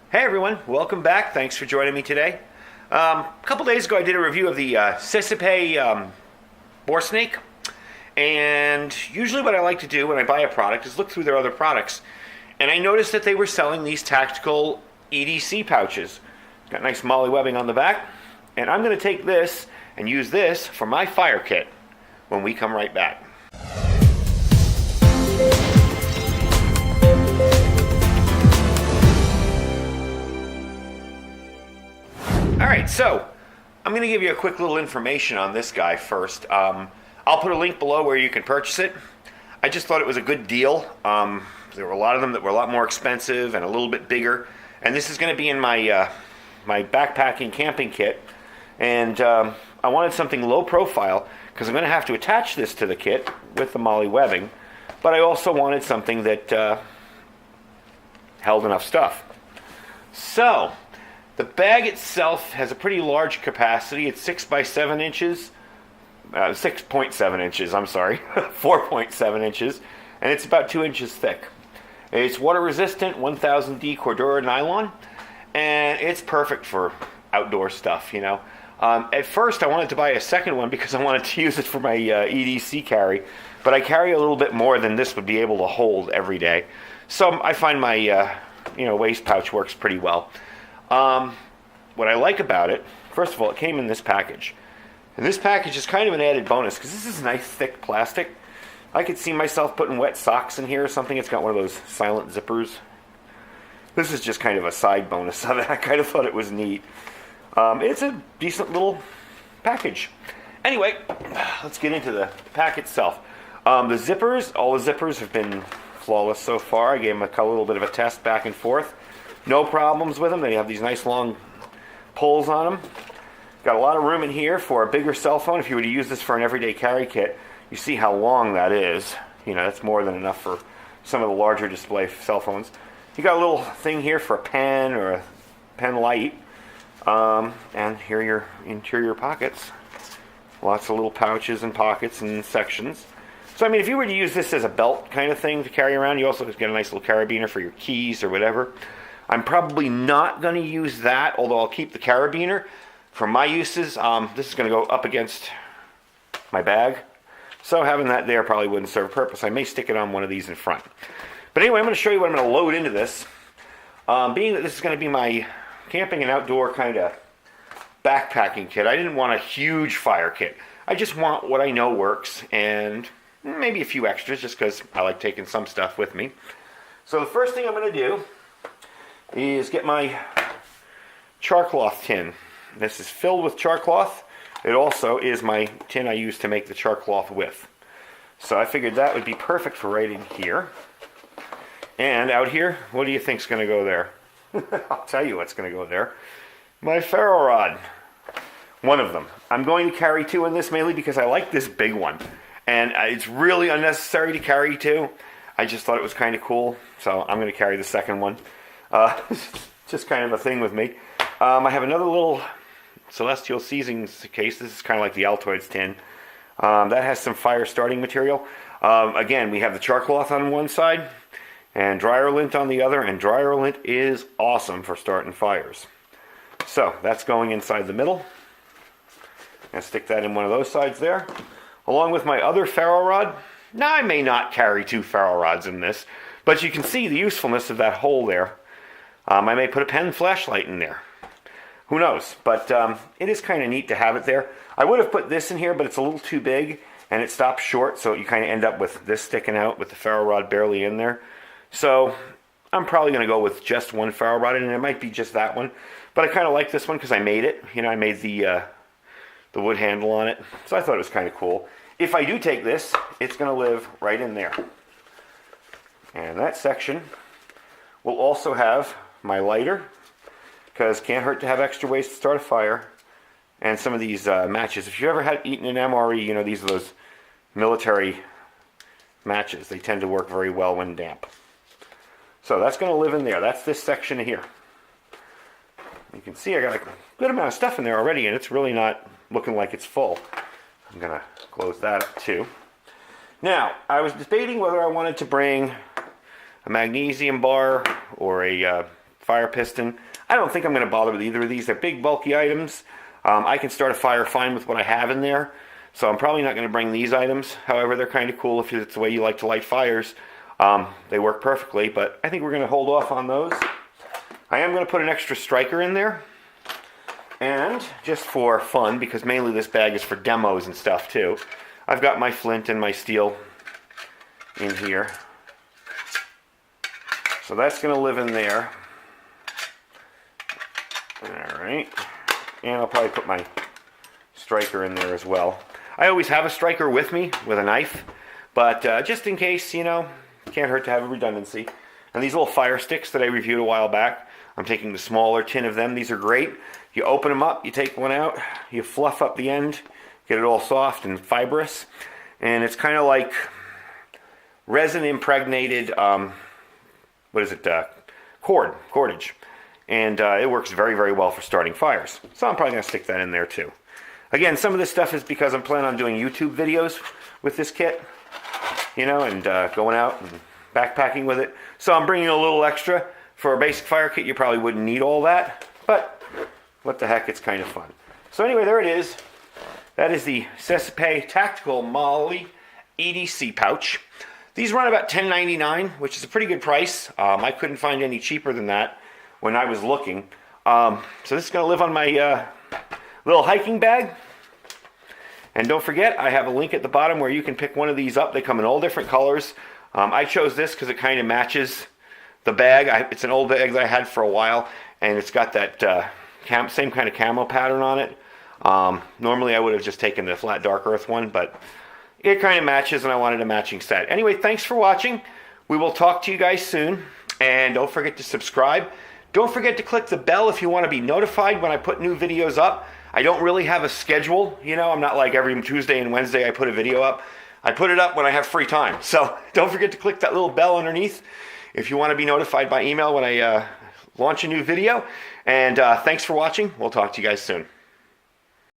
Hey everyone, welcome back. Thanks for joining me today. A couple days ago I did a review of the Cesapay boar snake. And usually what I like to do when I buy a product is look through their other products. And I noticed that they were selling these tactical EDC pouches. Got nice molly webbing on the back. And I'm going to take this and use this for my fire kit when we come right back. Alright, so I'm going to give you a quick little information on this guy first. I'll put a link below where you can purchase it. I just thought it was a good deal. There were a lot of them that were a lot more expensive and a little bit bigger. And this is going to be in my my backpacking camping kit. And I wanted something low profile because I'm going to have to attach this to the kit with the molly webbing. But I also wanted something that held enough stuff. So the bag itself has a pretty large capacity. It's 6 by 7 inches, 6.7 inches, I'm sorry, 4.7 inches, and it's about 2 inches thick. It's water resistant, 1000D Cordura nylon, and it's perfect for outdoor stuff, you know. At first I wanted to buy a second one because I wanted to use it for my EDC carry, but I carry a little bit more than this would be able to hold every day. So I find my waist pouch works pretty well. What I like about it, first of all, it came in this package. And this package is kind of an added bonus because this is nice thick plastic. I could see myself putting wet socks in here or something. It's got one of those silent zippers. This is just kind of a side bonus of it. I kind of thought it was neat. It's a decent little package. Anyway, let's get into the pack itself. The zippers, all the zippers have been flawless so far. I gave them a little bit of a test back and forth. No problems with them. They have these nice long pulls on them. Got a lot of room in here for a bigger cell phone. If you were to use this for an everyday carry kit, you see how long that is. You know, that's more than enough for some of the larger display cell phones. You got a little thing here for a pen or a pen light. And here are your interior pockets. Lots of little pouches and pockets and sections. So, I mean, if you were to use this as a belt kind of thing to carry around, you also get a nice little carabiner for your keys or whatever. I'm probably not going to use that, although I'll keep the carabiner. For my uses, this is going to go up against my bag. So having that there probably wouldn't serve a purpose. I may stick it on one of these in front. But anyway, I'm going to show you what I'm going to load into this. Being that this is going to be my camping and outdoor kind of backpacking kit, I didn't want a huge fire kit. I just want what I know works and maybe a few extras just because I like taking some stuff with me. So the first thing I'm going to do is get my char cloth tin. This is filled with char cloth. It also is my tin I use to make the char cloth with. So I figured that would be perfect for right in here. And out here, what do you think's going to go there? I'll tell you what's going to go there. My ferro rod. One of them. I'm going to carry two in this mainly because I like this big one. And it's really unnecessary to carry two. I just thought it was kind of cool. So I'm going to carry the second one. Just kind of a thing with me. I have another little Celestial Seasonings case. This is kind of like the Altoids tin. That has some fire starting material. Again, we have the char cloth on one side and dryer lint on the other, and dryer lint is awesome for starting fires. So that's going inside the middle. And stick that in one of those sides there. Along with my other ferro rod. Now I may not carry two ferro rods in this, but you can see the usefulness of that hole there. I may put a pen flashlight in there. Who knows? But it is kind of neat to have it there. I would have put this in here, but it's a little too big, and it stops short, so you kind of end up with this sticking out with the ferro rod barely in there. So I'm probably going to go with just one ferro rod, and it might be just that one. But I kind of like this one because I made it. You know, I made the wood handle on it. So I thought it was kind of cool. If I do take this, it's going to live right in there. And that section will also have my lighter, because can't hurt to have extra ways to start a fire, and some of these matches. If you ever had eaten an MRE, you know these are those military matches. They tend to work very well when damp. So that's going to live in there. That's this section here. You can see I got a good amount of stuff in there already, and it's really not looking like it's full. I'm going to close that up too. Now, I was debating whether I wanted to bring a magnesium bar or a fire piston. I don't think I'm going to bother with either of these. They're big, bulky items. I can start a fire fine with what I have in there, so I'm probably not going to bring these items. However, they're kind of cool if it's the way you like to light fires. They work perfectly, but I think we're going to hold off on those. I am going to put an extra striker in there, and just for fun, because mainly this bag is for demos and stuff too, I've got my flint and my steel in here. So that's going to live in there. Alright. And I'll probably put my striker in there as well. I always have a striker with me with a knife, but just in case, you know, can't hurt to have a redundancy. And these little fire sticks that I reviewed a while back, I'm taking the smaller tin of them. These are great. You open them up, you take one out, you fluff up the end, get it all soft and fibrous, and it's kind of like resin impregnated, cordage. And it works very, very well for starting fires. So I'm probably going to stick that in there too. Again, some of this stuff is because I'm planning on doing YouTube videos with this kit, you know, and going out and backpacking with it. So I'm bringing a little extra. For a basic fire kit, you probably wouldn't need all that, but what the heck, it's kind of fun. So anyway, there it is. That is the Cesapay Tactical Molly EDC pouch. These run about $10.99, which is a pretty good price. I couldn't find any cheaper than that when I was looking. So this is going to live on my little hiking bag. And don't forget, I have a link at the bottom where you can pick one of these up. They come in all different colors. I chose this because it kind of matches the bag. It's an old bag that I had for a while, and it's got that same kind of camo pattern on it. Normally I would have just taken the flat dark earth one, but it kind of matches, and I wanted a matching set. Anyway, thanks for watching. We will talk to you guys soon, and don't forget to subscribe. Don't forget to click the bell if you want to be notified when I put new videos up. I don't really have a schedule, you know. I'm not like every Tuesday and Wednesday I put a video up. I put it up when I have free time. So don't forget to click that little bell underneath if you want to be notified by email when I launch a new video. And thanks for watching. We'll talk to you guys soon.